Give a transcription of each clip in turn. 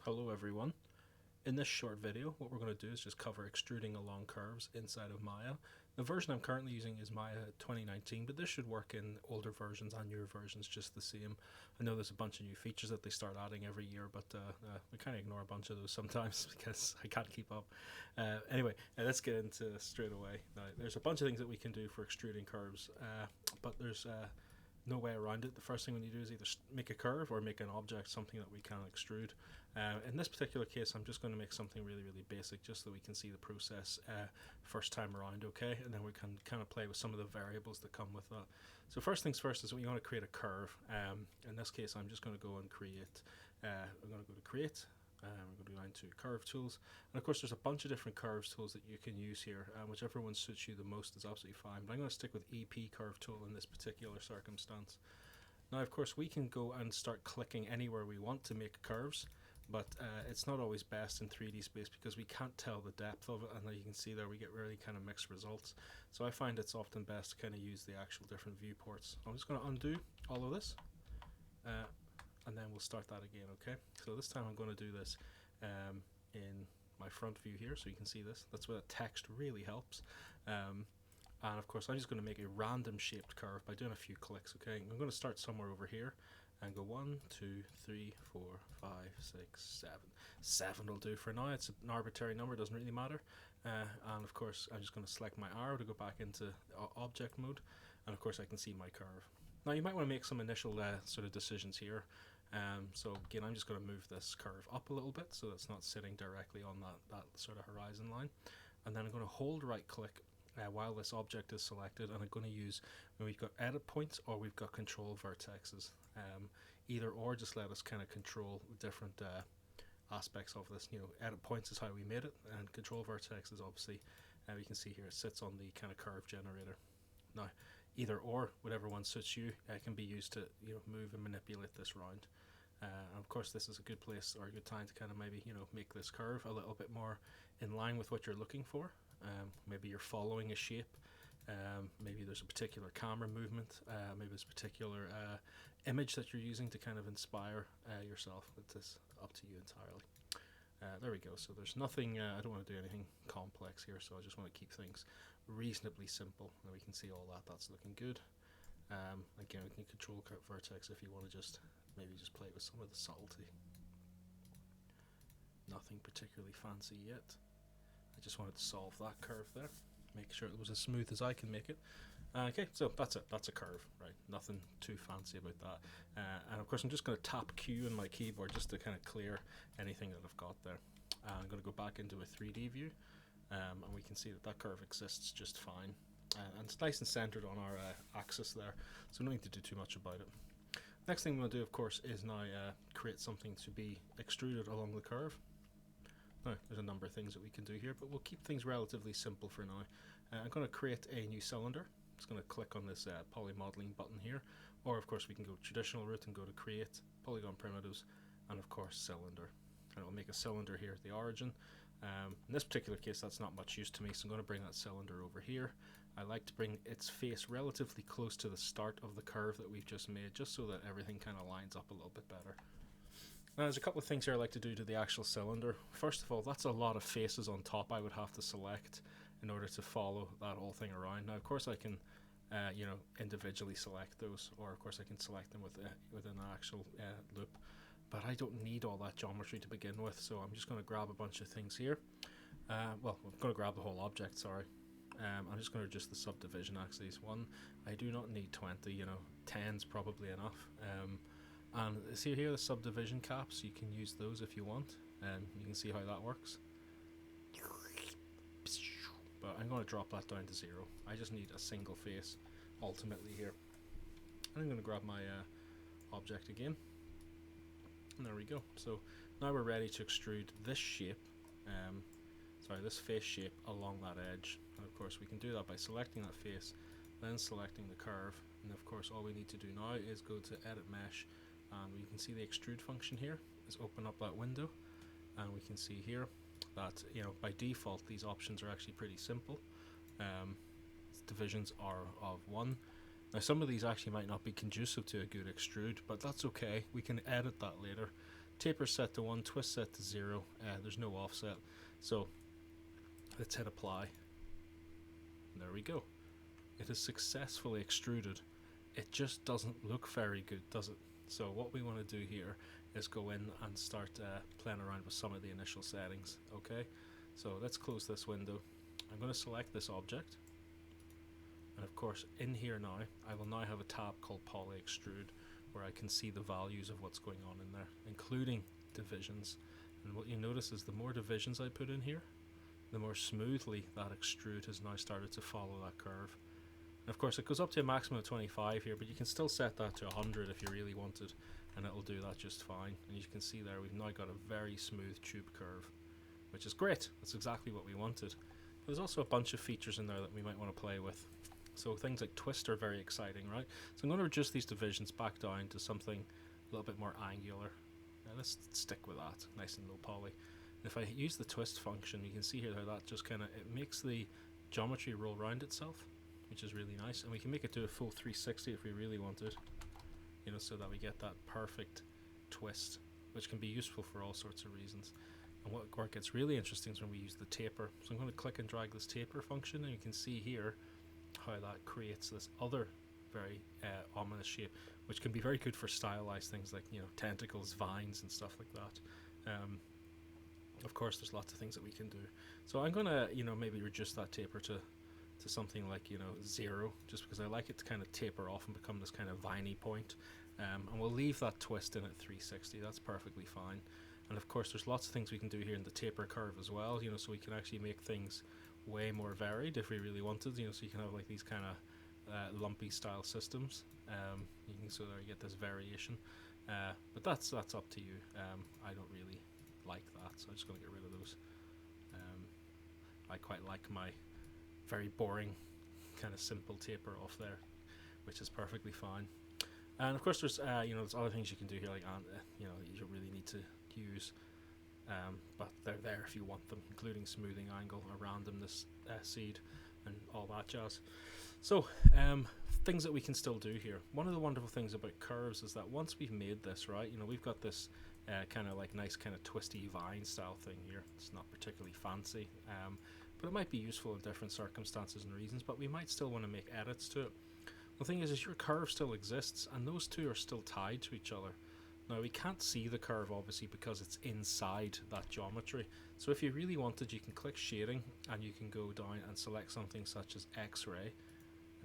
Hello everyone. In this short video, what we're going to do is just cover extruding along curves inside of Maya. The version I'm currently using is Maya 2019, but this should work in older versions and newer versions just the same. I know there's a bunch of new features that they start adding every year, but we kind of ignore a bunch of those sometimes because I can't keep up. Anyway, let's get into this straight away. Now, there's a bunch of things that we can do for extruding curves, but there's no way around it. The first thing we need to do is either make a curve or make an object something that we can extrude. In this particular case, I'm just going to make something really basic just so we can see the process first time around, okay? And then we can kind of play with some of the variables that come with that. So first things first is we want to create a curve. In this case, I'm just going to go and create, I'm going to go to create, we're going to go down to curve tools, and of course there's a bunch of different curves tools that you can use here, whichever one suits you the most is absolutely fine, but I'm going to stick with EP curve tool in this particular circumstance. Now of course we can go and start clicking anywhere we want to make curves, but it's not always best in 3D space because we can't tell the depth of it, and you can see there we get really kind of mixed results. So I find it's often best to kind of use the actual different viewports. I'm just going to undo all of this, and then we'll start that again, okay? So this time I'm going to do this in my front view here, so you can see this. That's where the text really helps. And of course I'm just going to make a random shaped curve by doing a few clicks, okay? I'm going to start somewhere over here and go 1, 2, 3, 4, 5, 6, 7. 7 will do for now. It's an arbitrary number, doesn't really matter. And of course I'm just going to select my arrow to go back into object mode, and of course I can see my curve. Now you might want to make some initial sort of decisions here. So again, I'm just going to move this curve up a little bit so it's not sitting directly on that sort of horizon line. And then I'm going to hold right click while this object is selected, and I'm going to use when we've got edit points or we've got control vertexes. Either or, just let us kind of control different aspects of this. You know, edit points is how we made it, and control vertex is obviously, you can see here, it sits on the kind of curve generator. Now, either or, whatever one suits you, can be used to move and manipulate this round. And of course, this is a good place or a good time to kind of maybe make this curve a little bit more in line with what you're looking for. Maybe you're following a shape. Maybe there's a particular camera movement. Maybe there's a particular image that you're using to kind of inspire yourself. It's up to you entirely. There we go. So there's nothing, I don't want to do anything complex here, so I just want to keep things reasonably simple. And we can see all that, that's looking good. Again, we can control vertex if you want to just play with some of the subtlety. Nothing particularly fancy yet. I just wanted to solve that curve there, make sure it was as smooth as I can make it. Okay, so that's it, that's a curve, right? Nothing too fancy about that. And of course I'm just going to tap Q on my keyboard just to kind of clear anything that I've got there. I'm going to go back into a 3D view, and we can see that curve exists just fine. And it's nice and centered on our axis there, so we don't need to do too much about it. Next thing I'm going to do, of course, is now create something to be extruded along the curve. Now, there's a number of things that we can do here, but we'll keep things relatively simple for now. I'm going to create a new cylinder. I'm just going to click on this poly modeling button here, or of course we can go traditional route and go to create, polygon primitives, and of course cylinder. And it'll make a cylinder here at the origin. In this particular case, that's not much use to me, so I'm going to bring that cylinder over here. I like to bring its face relatively close to the start of the curve that we've just made, just so that everything kind of lines up a little bit better. Now there's a couple of things here I like to do to the actual cylinder. First of all, that's a lot of faces on top I would have to select in order to follow that whole thing around. Now of course I can individually select those, or of course I can select them within an actual loop, but I don't need all that geometry to begin with, so I'm just going to grab a bunch of things here. Well, I'm going to grab the whole object, sorry. I'm just going to adjust the subdivision axes. One, I do not need 20, 10's probably enough. And see here the subdivision caps, you can use those if you want, and you can see how that works. But I'm going to drop that down to 0. I just need a single face ultimately here. And I'm going to grab my object again, and there we go. So now we're ready to extrude this shape, this face shape along that edge. And of course we can do that by selecting that face, then selecting the curve, and of course all we need to do now is go to edit mesh, and we can see the extrude function here is open up that window, and we can see here that by default these options are actually pretty simple. Divisions are of 1. Now some of these actually might not be conducive to a good extrude, but that's okay, we can edit that later Taper set to 1, twist set to 0. There's no offset. So let's hit apply. And there we go. It is successfully extruded. It just doesn't look very good, does it? So what we want to do here is go in and start playing around with some of the initial settings. Okay, so let's close this window. I'm going to select this object, and of course in here now I will now have a tab called Poly Extrude, where I can see the values of what's going on in there, including divisions. And what you notice is the more divisions I put in here, the more smoothly that extrude has now started to follow that curve. And of course it goes up to a maximum of 25 here, but you can still set that to 100 if you really wanted, and it'll do that just fine. And you can see there we've now got a very smooth tube curve, which is great. That's exactly what we wanted. There's also a bunch of features in there that we might want to play with. So things like twist are very exciting, right? So I'm going to reduce these divisions back down to something a little bit more angular. Let's stick with that, nice and low poly. And if I use the twist function, you can see here how that just kind of, it makes the geometry roll around itself, which is really nice. And we can make it do a full 360 if we really wanted, you know, so that we get that perfect twist, which can be useful for all sorts of reasons. And what gets really interesting is when we use the taper. So I'm going to click and drag this taper function, and you can see here how that creates this other very ominous shape, which can be very good for stylized things like, you know, tentacles, vines and stuff like that. Of course there's lots of things that we can do. So I'm going to, you know, maybe reduce that taper to something like, you know, 0, just because I like it to kind of taper off and become this kind of viney point. And we'll leave that twist in at 360. That's perfectly fine. And of course there's lots of things we can do here in the taper curve as well, you know, so we can actually make things way more varied if we really wanted, you know, so you can have like these kind of lumpy style systems. You can, so there you get this variation, but that's up to you. I don't really like that, so I'm just going to get rid of those. I quite like my very boring kind of simple taper off there, which is perfectly fine. And of course there's you know, there's other things you can do here, like you know, you don't really need to use, but they're there if you want them, including smoothing angle, a randomness seed, and all that jazz. So things that we can still do here. One of the wonderful things about curves is that once we've made this, right, you know, we've got this kind of like nice kind of twisty vine style thing here. It's not particularly fancy, but it might be useful in different circumstances and reasons, but we might still want to make edits to it. The thing is your curve still exists, and those two are still tied to each other. Now we can't see the curve obviously because it's inside that geometry, so if you really wanted, you can click shading and you can go down and select something such as X-ray.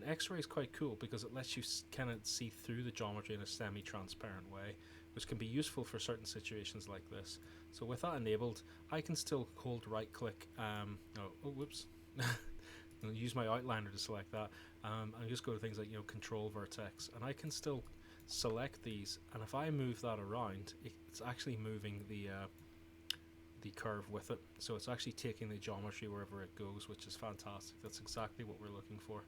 And X-ray is quite cool because it lets you kind of see through the geometry in a semi-transparent way, which can be useful for certain situations like this. So with that enabled, I can still hold right click, whoops, I'll use my outliner to select that, and just go to things like, you know, control vertex, and I can still select these, and if I move that around, it's actually moving the curve with it, so it's actually taking the geometry wherever it goes, which is fantastic. That's exactly what we're looking for.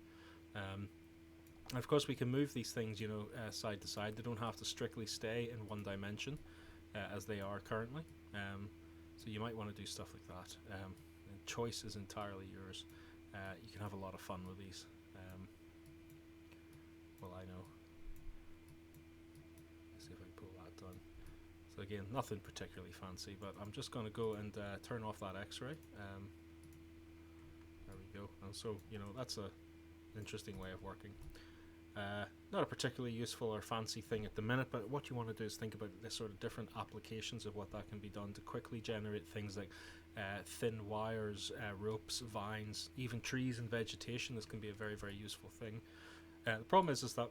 And of course we can move these things, you know, side to side. They don't have to strictly stay in one dimension as they are currently, so you might want to do stuff like that. And choice is entirely yours. You can have a lot of fun with these. Well, I know. Let's see if I can pull that down. So again, nothing particularly fancy, but I'm just going to go and turn off that X-ray. There we go. And so, you know, that's an interesting way of working. Not a particularly useful or fancy thing at the minute, but what you want to do is think about the sort of different applications of what that can be done to quickly generate things like thin wires, ropes, vines, even trees and vegetation. This can be a very, very useful thing. The problem is that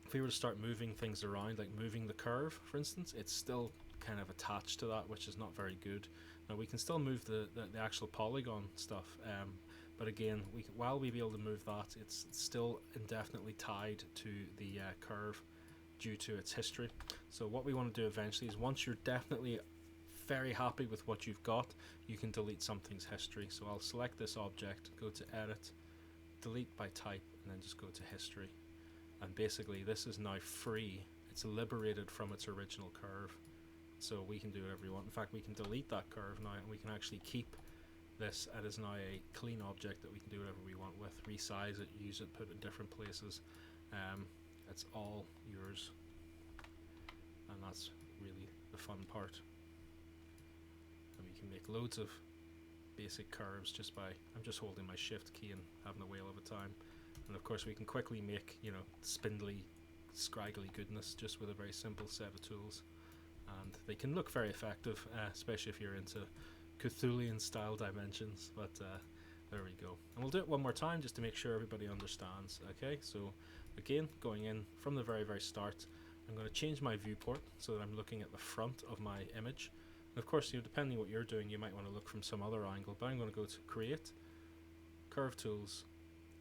if we were to start moving things around, like moving the curve, for instance, it's still kind of attached to that, which is not very good. Now we can still move the actual polygon stuff, but again, while we be able to move that, it's still indefinitely tied to the curve due to its history. So what we want to do eventually is, once you're definitely very happy with what you've got, you can delete something's history. So I'll select this object, go to edit, delete by type, and then just go to history. And basically this is now free. It's liberated from its original curve. So we can do whatever we want. In fact, we can delete that curve now, and we can actually keep this. It is now a clean object that we can do whatever we want with, resize it, use it, put it in different places. It's all yours, and that's really the fun part. And we can make loads of basic curves just by, I'm just holding my shift key and having a whale of a time. And of course we can quickly make, you know, spindly, scraggly goodness just with a very simple set of tools. And they can look very effective, especially if you're into Cthulhian style dimensions, but there we go. And we'll do it one more time just to make sure everybody understands. Okay, so again, going in from the very start, I'm going to change my viewport so that I'm looking at the front of my image. And of course, you know, depending what you're doing, you might want to look from some other angle, but I'm going to go to Create, Curve Tools,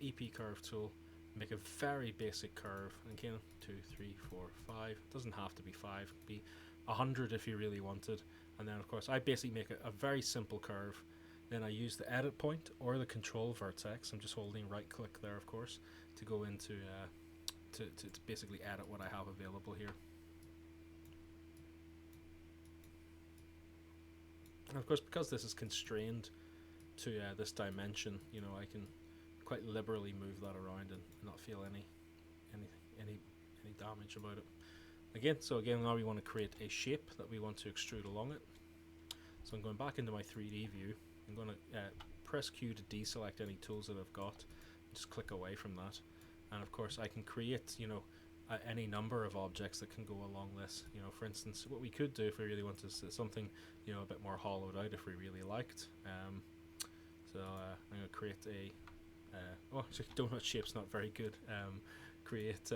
EP Curve Tool, make a very basic curve. Again, 2, 3, 4, 5. It doesn't have to be 5, it could be 100 if you really wanted. And then of course I basically make a very simple curve. Then I use the edit point or the control vertex. I'm just holding right click there, of course, to go into to basically edit what I have available here. And of course, because this is constrained to this dimension, you know, I can quite liberally move that around and not feel any damage about it. Again, so again, now we want to create a shape that we want to extrude along it. So I'm going back into my 3D view. I'm going to press Q to deselect any tools that I've got. Just click away from that. And of course I can create, you know, any number of objects that can go along this. You know, for instance, what we could do if we really wanted something, you know, a bit more hollowed out if we really liked. So I'm going to create a, oh, actually donut shape's not very good. Create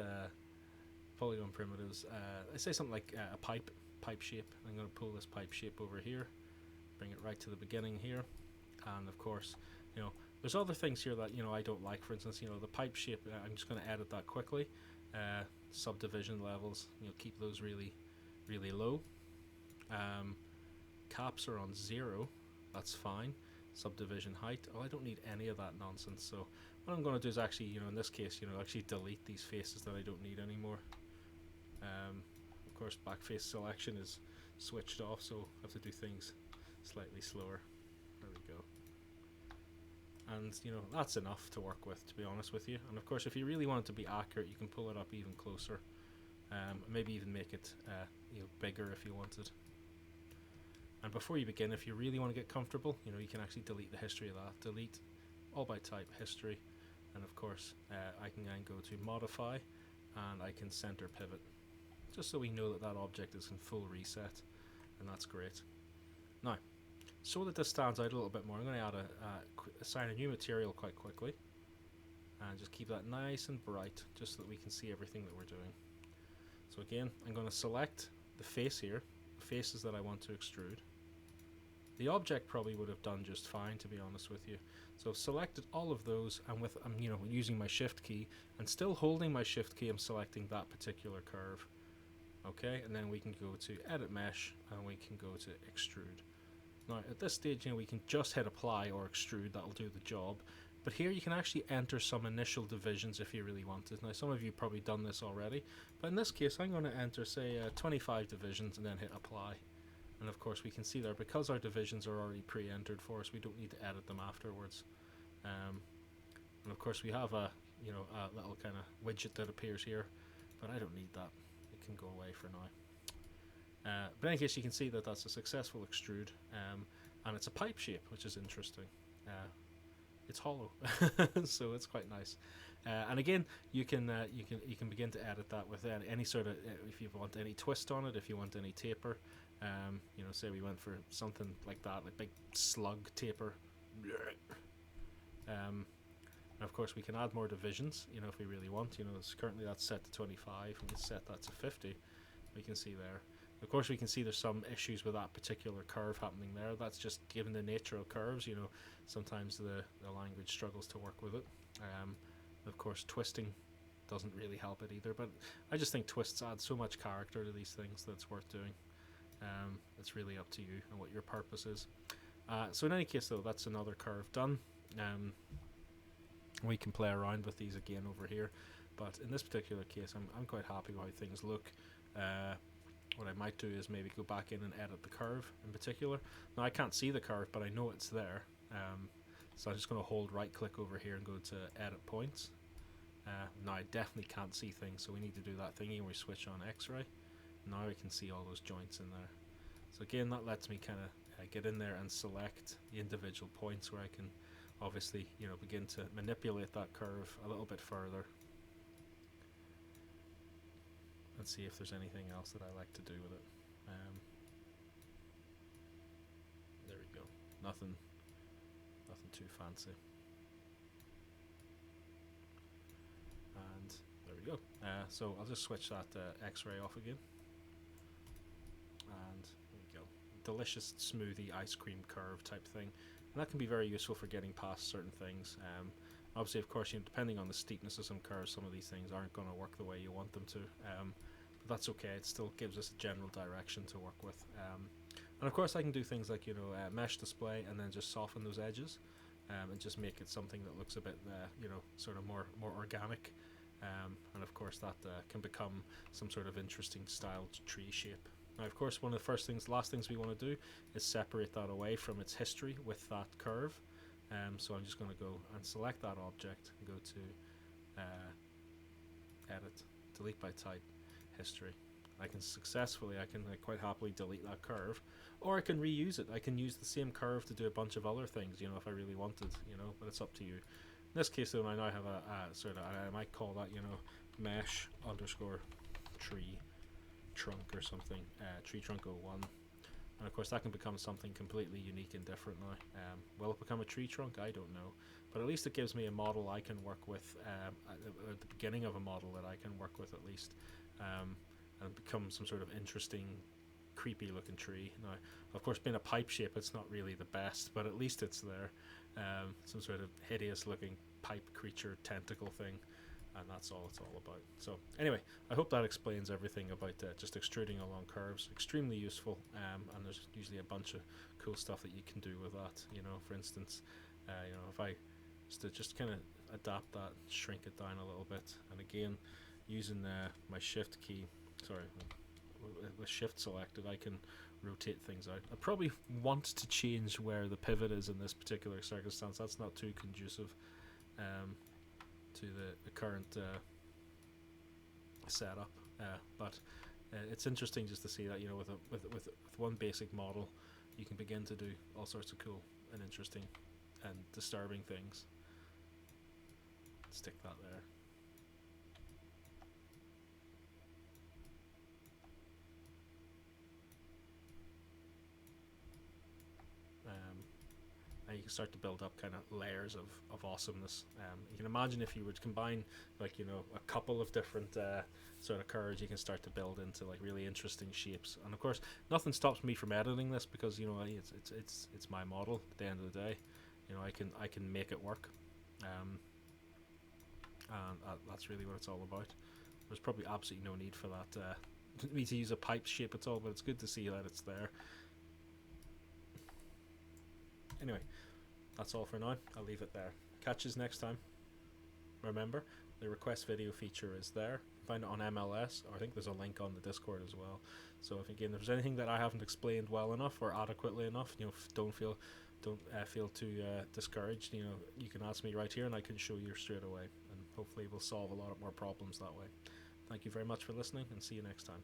polygon primitives. I say something like a pipe shape. I'm going to pull this pipe shape over here, bring it right to the beginning here, and of course, you know, there's other things here that, you know, I don't like. For instance, you know, the pipe shape, I'm just going to edit that quickly. Subdivision levels, you know, keep those really low. Caps are on 0, that's fine. Subdivision height, oh, I don't need any of that nonsense. So what I'm going to do is actually, you know, in this case, you know, actually delete these faces that I don't need anymore. Of course, back face selection is switched off, so I have to do things slightly slower. There we go. And, you know, that's enough to work with, to be honest with you. And of course, if you really want it to be accurate, you can pull it up even closer. Maybe even make it you know, bigger if you wanted. And before you begin, if you really want to get comfortable, you know, you can actually delete the history of that. Delete all by type history, and of course I can then go to modify, and I can center pivot, just so we know that that object is in full reset, and that's great. Now, so that this stands out a little bit more, I'm going to add assign a new material quite quickly, and just keep that nice and bright, just so that we can see everything that we're doing. So again, I'm going to select the face here, the faces that I want to extrude. The object probably would have done just fine, to be honest with you. So I've selected all of those, and with I'm you know, using my shift key and still holding my shift key, I'm selecting that particular curve. Okay, and then we can go to edit mesh, and we can go to extrude. Now at this stage, you know, we can just hit apply or extrude, that'll do the job. But here you can actually enter some initial divisions if you really wanted. Now some of you have probably done this already, but in this case I'm going to enter, say, 25 divisions and then hit apply. And of course we can see there, because our divisions are already pre-entered for us, we don't need to edit them afterwards. And of course we have a, you know, a little kind of widget that appears here, but I don't need that. It can go away for now. But in any case, you can see that that's a successful extrude, and it's a pipe shape, which is interesting. It's hollow, so it's quite nice. And again, you can begin to edit that with any sort of, if you want any twist on it, if you want any taper. You know, say we went for something like that, like big slug taper. And of course we can add more divisions, you know, if we really want. You know, currently that's set to 25, and we set that to 50. We can see there. Of course we can see there's some issues with that particular curve happening there. That's just given the nature of curves, you know, sometimes the language struggles to work with it. Of course twisting doesn't really help it either, but I just think twists add so much character to these things that it's worth doing. It's really up to you and what your purpose is. So in any case though, that's another curve done. We can play around with these again over here, but in this particular case I'm quite happy with how things look. What I might do is maybe go back in and edit the curve in particular. Now I can't see the curve, but I know it's there. So I'm just going to hold right click over here and go to edit points. Now I definitely can't see things, so we need to do that thingy where we switch on X-ray. Now I can see all those joints in there. So again, that lets me kind of get in there and select the individual points where I can obviously, begin to manipulate that curve a little bit further and see if there's anything else that I like to do with it. There we go. Nothing too fancy. And there we go. So I'll just switch that X-ray off again. And there we go. Delicious smoothie ice cream curve type thing. And that can be very useful for getting past certain things. Obviously, of course, depending on the steepness of some curves, some of these things aren't going to work the way you want them to. But that's okay. It still gives us a general direction to work with. And of course, I can do things like mesh display and then just soften those edges, and just make it something that looks a bit sort of more organic. And of course, that can become some sort of interesting styled tree shape. Now, of course, one of the last things we want to do is separate that away from its history with that curve. So I'm just going to go and select that object and go to Edit, Delete by Type, History. I can quite happily delete that curve, or I can reuse it. I can use the same curve to do a bunch of other things, if I really wanted, but it's up to you. In this case, though, I now have a sort of, I might call that, mesh underscore tree trunk or something, tree trunk 01. And of course that can become something completely unique and different now. Will it become a tree trunk? I don't know. But at least it gives me a model I can work with, at the beginning of a model that I can work with at least. And become some sort of interesting, creepy looking tree. Now, of course, being a pipe shape, it's not really the best, but at least it's there. Some sort of hideous looking pipe creature tentacle thing. And that's all it's all about. So anyway, I hope that explains everything about just extruding along curves. Extremely useful, and there's usually a bunch of cool stuff that you can do with that. For instance, if I just kind of adapt that, shrink it down a little bit, and again, using my shift key, with shift selected, I can rotate things out. I probably want to change where the pivot is in this particular circumstance. That's not too conducive to the current setup, but it's interesting just to see that with one basic model you can begin to do all sorts of cool and interesting and disturbing things. Stick that there. And you can start to build up kind of layers of awesomeness. You can imagine if you would combine a couple of different sort of curves, you can start to build into really interesting shapes. And of course, nothing stops me from editing this because it's my model. At the end of the day, I can make it work, and that's really what it's all about. There's probably absolutely no need for that me to use a pipe shape at all, but it's good to see that it's there. Anyway, that's all for now. I'll leave it there. Catch us next time. Remember, the request video feature is there. Find it on MLS, or I think there's a link on the Discord as well. So if there's anything that I haven't explained well enough or adequately enough, don't feel too discouraged. You can ask me right here, and I can show you straight away. And hopefully, we'll solve a lot more problems that way. Thank you very much for listening, and see you next time.